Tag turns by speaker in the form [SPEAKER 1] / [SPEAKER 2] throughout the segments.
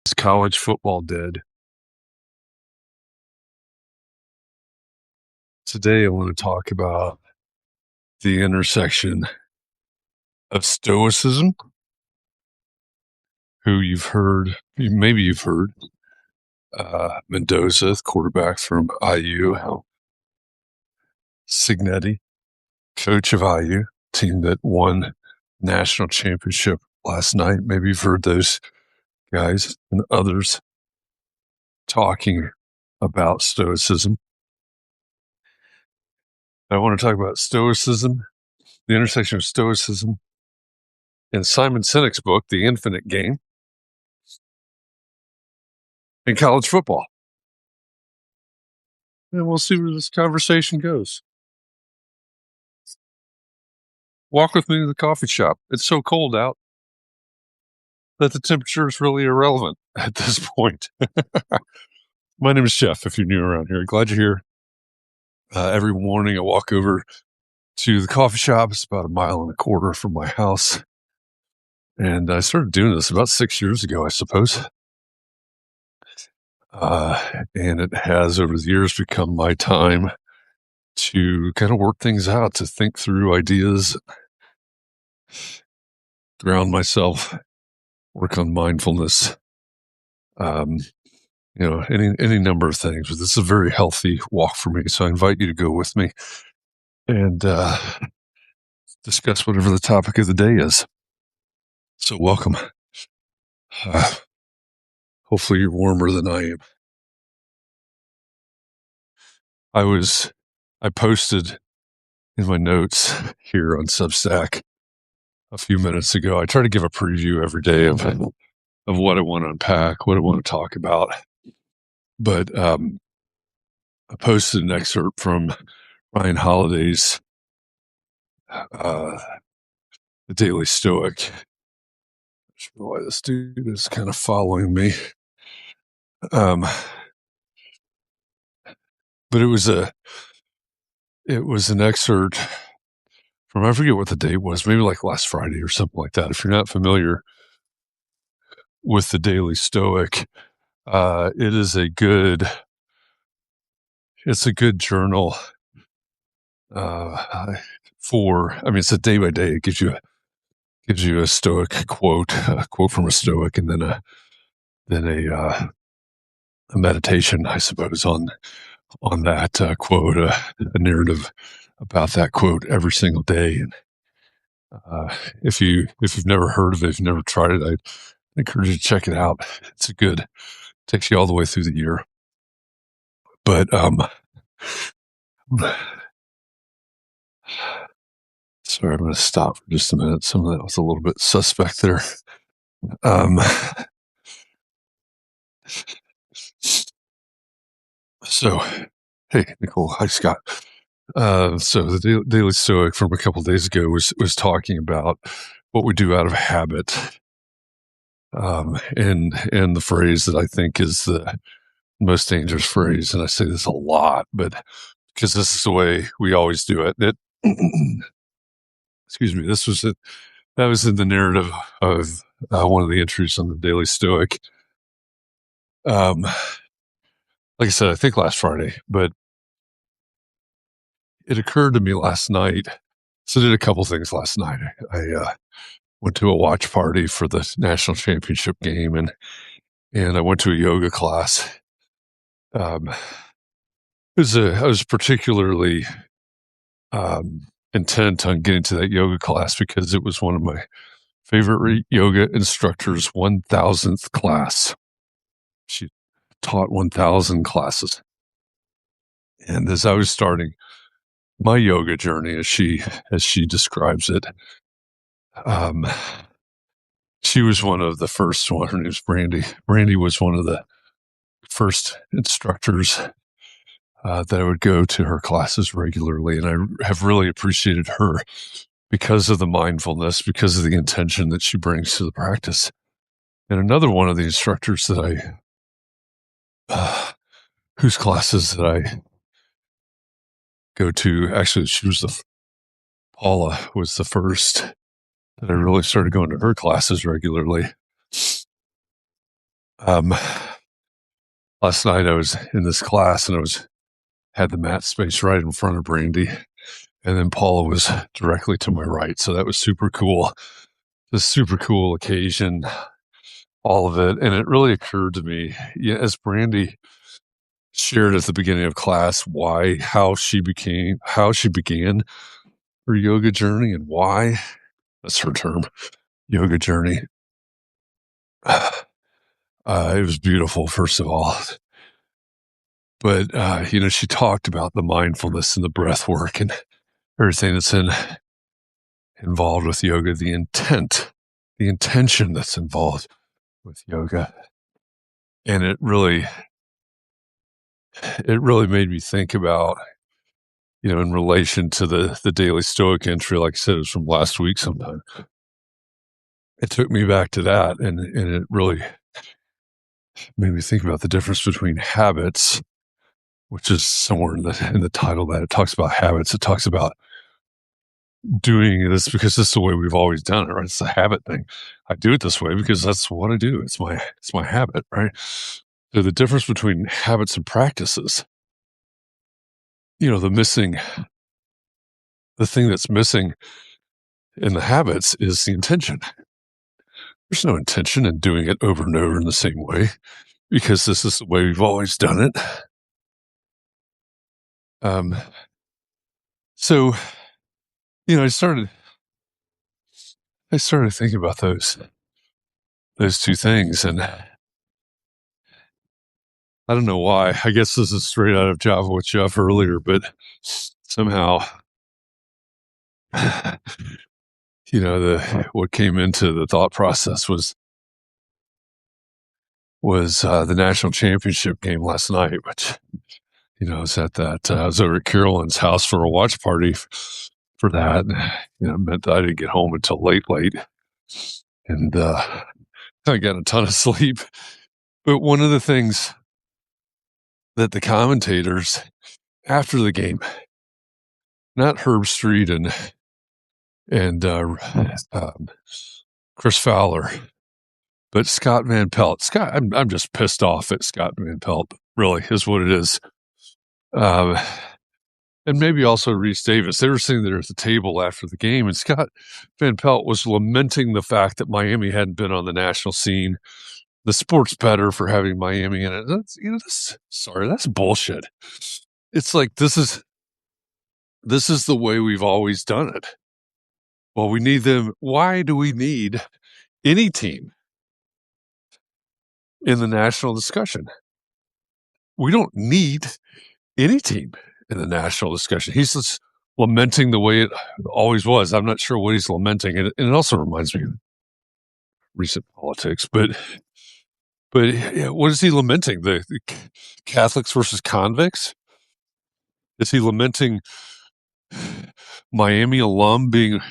[SPEAKER 1] Is college football dead? Today, I want to talk about the intersection of Stoicism, who maybe you've heard, Mendoza, quarterback from IU, Signetti, coach of IU, team that won national championship last night. Maybe you've heard those guys and others talking about Stoicism. I want to talk about Stoicism, the intersection of Stoicism and Simon Sinek's book, The Infinite Game, and college football. And we'll see where this conversation goes. Walk with me to the coffee shop. It's so cold out that the temperature is really irrelevant at this point. My name is Jeff, if you're new around here. Glad you're here. Every morning I walk over to the coffee shop. It's about 1.25 miles from my house. And I started doing this about 6 years ago, I suppose. And it has, over the years, become my time to kind of work things out, to think through ideas, ground myself, work on mindfulness, any number of things. But this is a very healthy walk for me, so I invite you to go with me and discuss whatever the topic of the day is. So welcome. Hopefully you're warmer than I am. I posted in my notes here on Substack a few minutes ago. I try to give a preview every day of what I want to unpack, what I want to talk about. But I posted an excerpt from Ryan Holiday's The Daily Stoic. I don't know why this dude is kind of following me. But it was an excerpt from, I forget what the date was, maybe like last Friday or something like that. If you're not familiar with the Daily Stoic, it's a good journal it's a day by day. It gives you a Stoic quote, from a Stoic, and then a meditation, I suppose, on that quote, a narrative about that quote every single day. And if you've never heard of it, if you've never tried it, I'd encourage you to check it out. It's takes you all the way through the year. But sorry, I'm going to stop for just a minute. Some of that was a little bit suspect there. So, hey, Nicole. Hi, Scott. So the Daily Stoic from a couple of days ago was talking about what we do out of habit, and the phrase that I think is the most dangerous phrase, and I say this a lot, but because this is the way we always do it. Excuse me. That was in the narrative of one of the entries on the Daily Stoic. Like I said, I think last Friday, but it occurred to me last night. So I did a couple things last night. I went to a watch party for the national championship game, and I went to a yoga class. I was particularly intent on getting to that yoga class because it was one of my favorite yoga instructors' 1,000th class. She taught 1,000 classes. And as I was starting my yoga journey, as she describes it, she was one of the first one. Her name was Brandy. Brandy was one of the first instructors that I would go to her classes regularly. And I have really appreciated her because of the mindfulness, because of the intention that she brings to the practice. And another one of the instructors that whose classes that I go to, actually, Paula was the first that I really started going to her classes regularly. Um, last night I was in this class and had the mat space right in front of Brandy, and then Paula was directly to my right. So that was super cool. This super cool occasion, all of it. And it really occurred to me, as Brandy shared at the beginning of class, how she began her yoga journey and why. That's her term, yoga journey. It was beautiful, first of all. But, she talked about the mindfulness and the breath work and everything that's involved with yoga, the intention that's involved with yoga. And it really made me think about, in relation to the daily Stoic entry, like I said, it was from last week sometime. It took me back to that, and it really made me think about the difference between habits, which is somewhere in the title that it talks about habits. It talks about doing this because this is the way we've always done it, right? It's a habit thing. I do it this way because that's what I do. It's my habit, right? So the difference between habits and practices, the thing that's missing in the habits is the intention. There's no intention in doing it over and over in the same way because this is the way we've always done it. So, I started thinking about those two things, and I don't know why. I guess this is straight out of Java with Jeff earlier, but somehow, what came into the thought process was the national championship game last night, which, I was at that. I was over at Carolyn's house for a watch party for that. It meant that I didn't get home until late, and I got a ton of sleep. But one of the things that the commentators after the game, not Herb Street and Chris Fowler, but Scott Van Pelt. Scott, I'm just pissed off at Scott Van Pelt. Really, is what it is. And maybe also Reese Davis. They were sitting there at the table after the game, and Scott Van Pelt was lamenting the fact that Miami hadn't been on the national scene. The sport's better for having Miami in it. That's bullshit. It's like this is the way we've always done it. Well, we need them. Why do we need any team in the national discussion? We don't need any team in the national discussion. He's just lamenting the way it always was. I'm not sure what he's lamenting. And it also reminds me of recent politics, but what is he lamenting? The Catholics versus convicts? Is he lamenting Miami alum being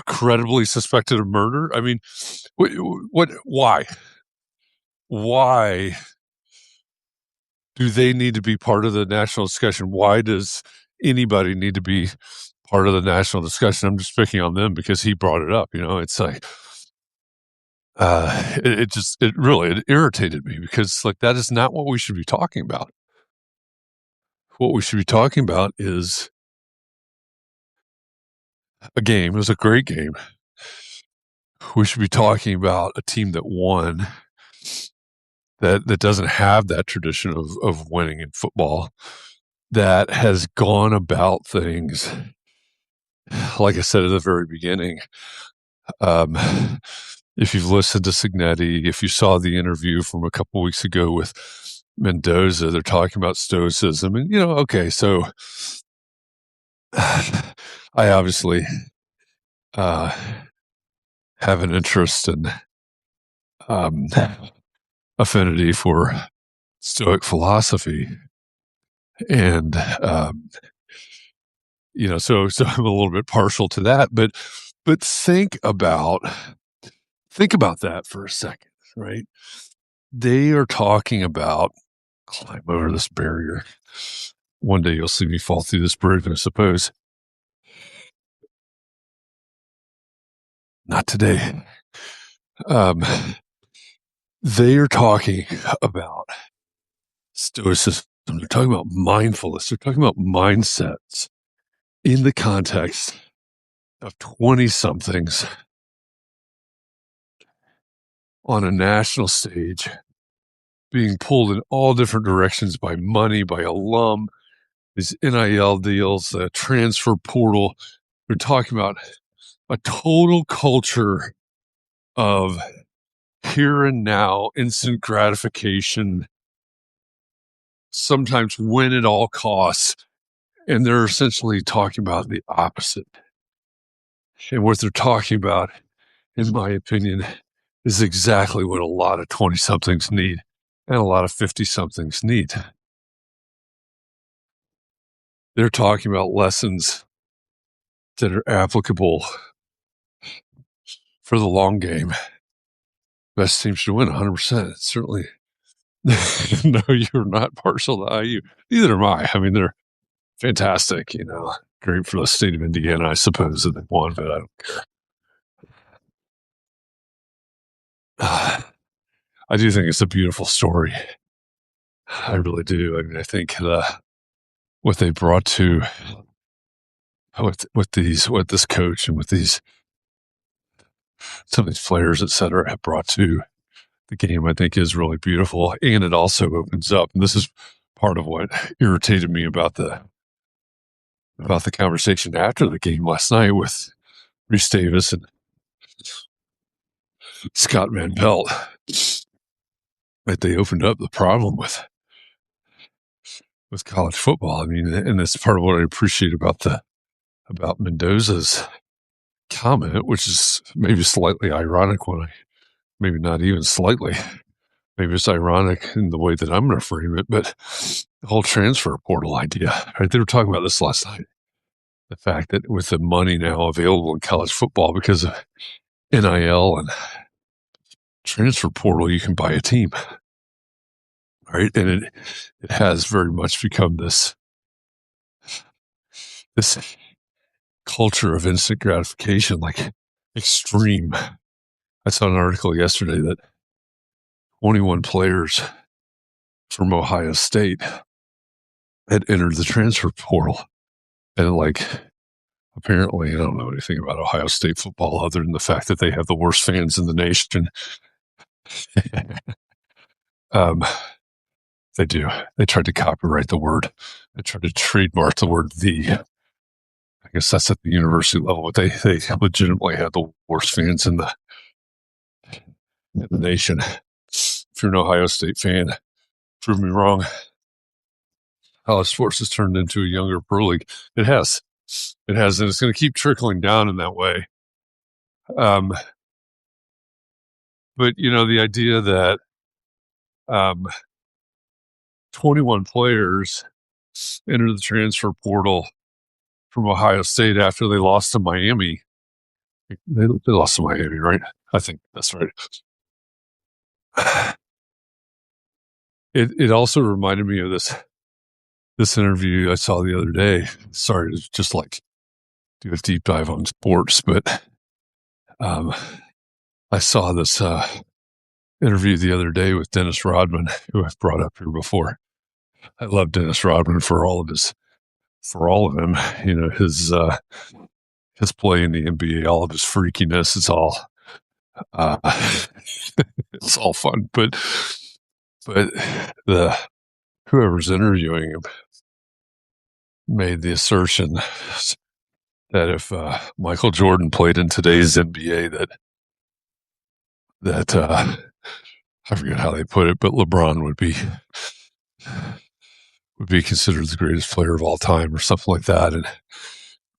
[SPEAKER 1] credibly suspected of murder? I mean, why do they need to be part of the national discussion? Why does anybody need to be part of the national discussion? I'm just picking on them because he brought it up. It's like, it really irritated me because that is not what we should be talking about. What we should be talking about is a game. It was a great game. We should be talking about a team that won, that doesn't have that tradition of winning in football, that has gone about things, like I said at the very beginning. If you've listened to Signetti, if you saw the interview from a couple weeks ago with Mendoza, they're talking about Stoicism. And, okay, so I obviously have an interest and affinity for Stoic philosophy. And, so I'm a little bit partial to that, but think about that for a second, right? They are talking about climb over this barrier. One day you'll see me fall through this bridge, I suppose. Not today. they are talking about Stoicism. They're talking about mindfulness. They're talking about mindsets in the context of 20-somethings on a national stage being pulled in all different directions by money, by alum, these NIL deals, the transfer portal. They're talking about a total culture of here and now, instant gratification, sometimes win at all costs. And they're essentially talking about the opposite. And what they're talking about, in my opinion, is exactly what a lot of 20-somethings need and a lot of 50-somethings need. They're talking about lessons that are applicable for the long game. Best team should win 100%. Certainly. No, you're not partial to IU. Neither am I. I mean, they're fantastic, great for the state of Indiana, I suppose, that they won, but I don't care. I do think it's a beautiful story. I really do. I mean, I think what they brought to what this coach and with some of these players, et cetera, have brought to the game, I think is really beautiful. And it also opens up, and this is part of what irritated me about the conversation after the game last night with Reese Davis and Scott Van Pelt, that they opened up the problem with college football. I mean, and that's part of what I appreciate about Mendoza's comment, which is maybe slightly ironic maybe not even slightly, maybe it's ironic in the way that I'm going to frame it, but the whole transfer portal idea, right? They were talking about this last night. The fact that with the money now available in college football because of NIL and transfer portal, you can buy a team, right? And it has very much become this culture of instant gratification, like extreme. I saw an article yesterday that 21 players from Ohio State had entered the transfer portal. And apparently, I don't know anything about Ohio State football other than the fact that they have the worst fans in the nation. They do. They tried to copyright the word. They tried to trademark the word "the." I guess that's at the university level, but they legitimately had the worst fans in the nation. If you're an Ohio State fan, prove me wrong. College sports has turned into a younger pro league. It has, and it's going to keep trickling down in that way. But the idea that 21 players entered the transfer portal from Ohio State after they lost to Miami. They lost to Miami, right? I think that's right. It also reminded me of this interview I saw the other day. Sorry to just do a deep dive on sports, but I saw this interview the other day with Dennis Rodman, who I've brought up here before. I love Dennis Rodman for all of him. His play in the NBA, all of his freakiness. It's all it's all fun, but whoever's interviewing him made the assertion that if Michael Jordan played in today's NBA, that I forget how they put it, but LeBron would be considered the greatest player of all time or something like that. And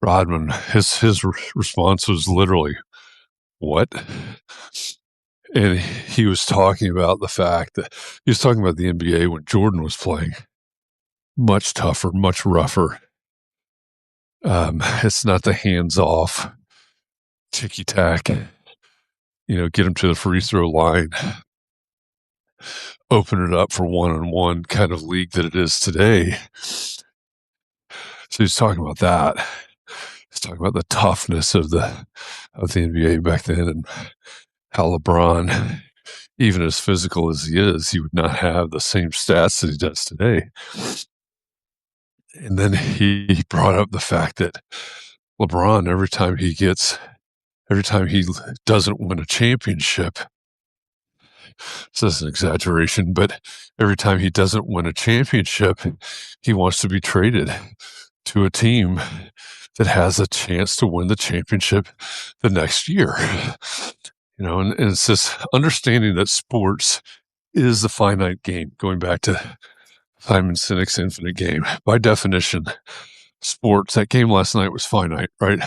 [SPEAKER 1] Rodman, his response was literally, "What?" And he was talking about the fact that he was talking about the NBA when Jordan was playing. Much tougher, much rougher. It's not the hands-off, ticky-tack, get him to the free throw line, open it up for one-on-one kind of league that it is today. So he's talking about that. He's talking about the toughness of the NBA back then and how LeBron, even as physical as he is, he would not have the same stats that he does today. And then he brought up the fact that LeBron, every time he doesn't win a championship, this is an exaggeration, but every time he doesn't win a championship, he wants to be traded to a team that has a chance to win the championship the next year. And it's this understanding that sports is the finite game, going back to Simon Sinek's infinite game. By definition, sports, that game last night was finite, right?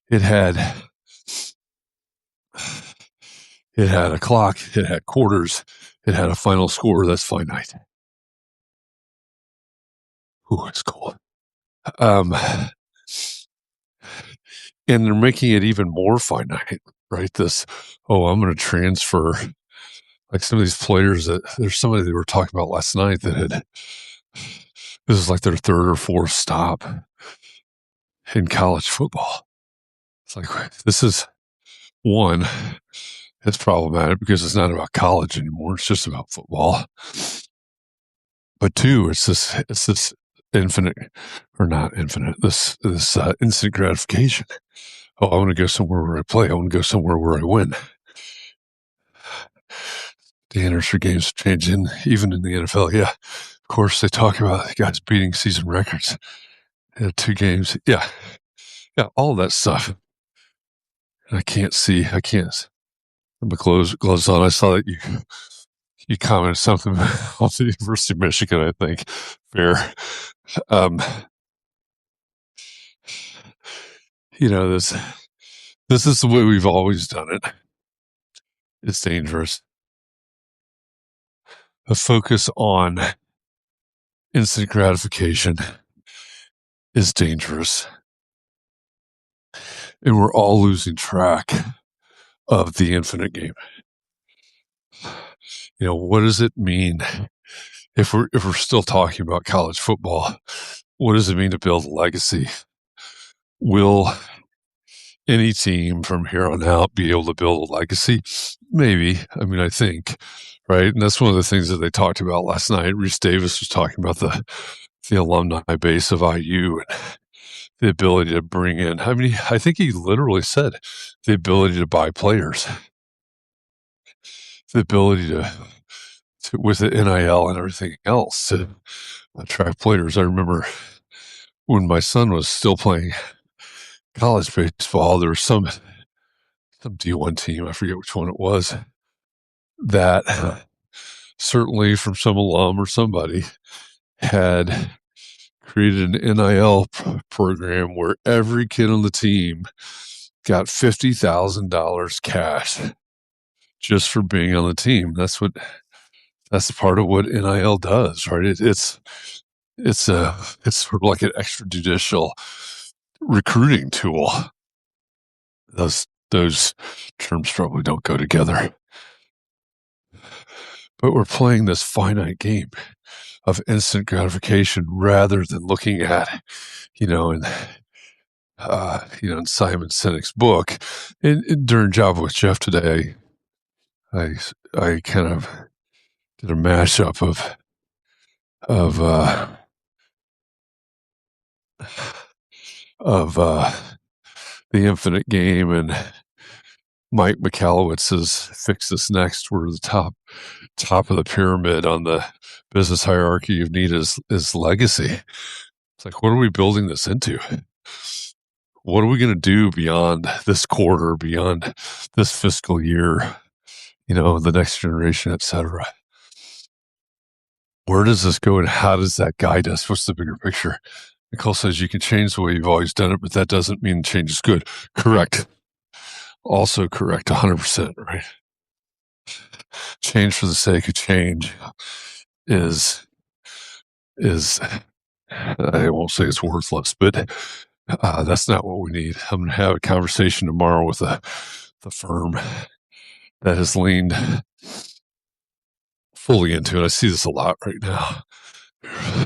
[SPEAKER 1] It had a clock, it had quarters, it had a final score. That's finite. Ooh, it's cold. And they're making it even more finite, right? I'm going to transfer, like some of these players there's somebody they were talking about last night this is like their third or fourth stop in college football. It's like, this is one, it's problematic because it's not about college anymore. It's just about football. But two, it's this infinite, or not infinite, this instant gratification. I want to go somewhere where I play. I want to go somewhere where I win. Standards for games changing, even in the NFL. Yeah, of course, they talk about guys beating season records. 2 games. Yeah, all that stuff. And I can't. My gloves on. I saw that you commented something on the University of Michigan, I think. Fair. This is the way we've always done it. It's dangerous. A focus on instant gratification is dangerous. And we're all losing track of the infinite game. What does it mean if we're still talking about college football? What does it mean to build a legacy? Will any team from here on out be able to build a legacy? Maybe. I think, right? And that's one of the things that they talked about last night. Reese Davis was talking about the alumni base of IU and the ability to bring in. I think he literally said the ability to buy players, the ability to with the NIL and everything else to attract players. I remember when my son was still playing college baseball, there was some D1 team, I forget which one it was, that certainly from some alum or somebody had created an NIL program where every kid on the team got $50,000 cash just for being on the team. That's part of what NIL does, right? It's sort of like an extrajudicial recruiting tool. Those terms probably don't go together. But we're playing this finite game of instant gratification rather than looking at, in Simon Sinek's book. And during Job with Jeff today, I kind of did a mashup of the infinite game and Mike Michalowicz's Fix This Next, where the top of the pyramid on the business hierarchy of need is legacy. It's like, what are we building this into? What are we going to do beyond this quarter, beyond this fiscal year, the next generation, et cetera? Where does this go and how does that guide us? What's the bigger picture? Nicole says you can change the way you've always done it, but that doesn't mean change is good. Correct. Also correct, 100%, right? Change for the sake of change is I won't say it's worthless, but that's not what we need. I'm going to have a conversation tomorrow with the firm that has leaned fully into it. I see this a lot right now,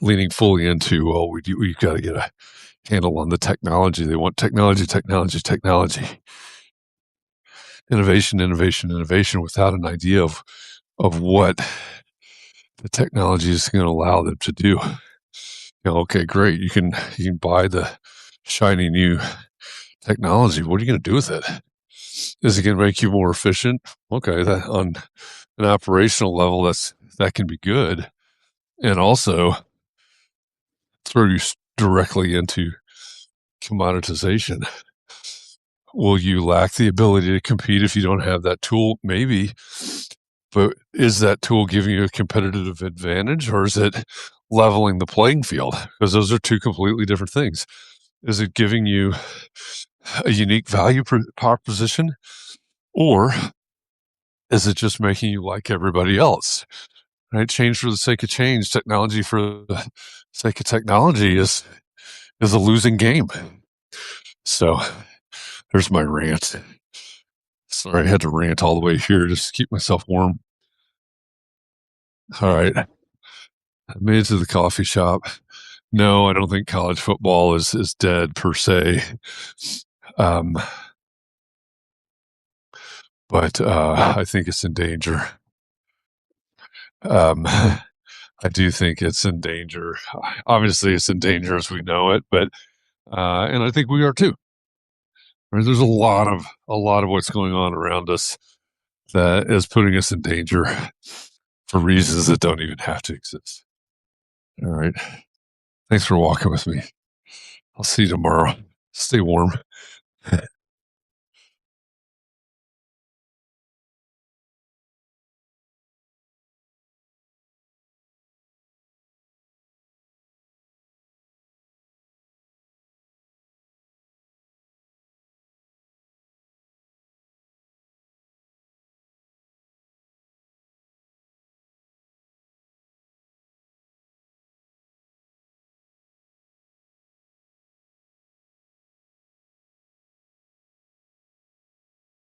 [SPEAKER 1] leaning fully into, we've got to get a handle on the technology. They want technology. innovation without an idea of what the technology is going to allow them to do. Okay, great. You can buy the shiny new technology. What are you going to do with it? Is it going to make you more efficient? Okay, that on an operational level, that can be good, and also throw you directly into commoditization. Will you lack the ability to compete if you don't have that tool? Maybe. But is that tool giving you a competitive advantage, or is it leveling the playing field? Because those are two completely different things. Is it giving you a unique value proposition, or is it just making you like everybody else? Right? Change for the sake of change, technology for the sake of technology is a losing game. So there's my rant. Sorry, I had to rant all the way here just to keep myself warm. All right. I made it to the coffee shop. No, I don't think college football is dead per se. But I think it's in danger. I do think it's in danger. Obviously, it's in danger as we know it, but and I think we are too. Right? There's a lot of what's going on around us that is putting us in danger for reasons that don't even have to exist. All right. Thanks for walking with me. I'll see you tomorrow. Stay warm.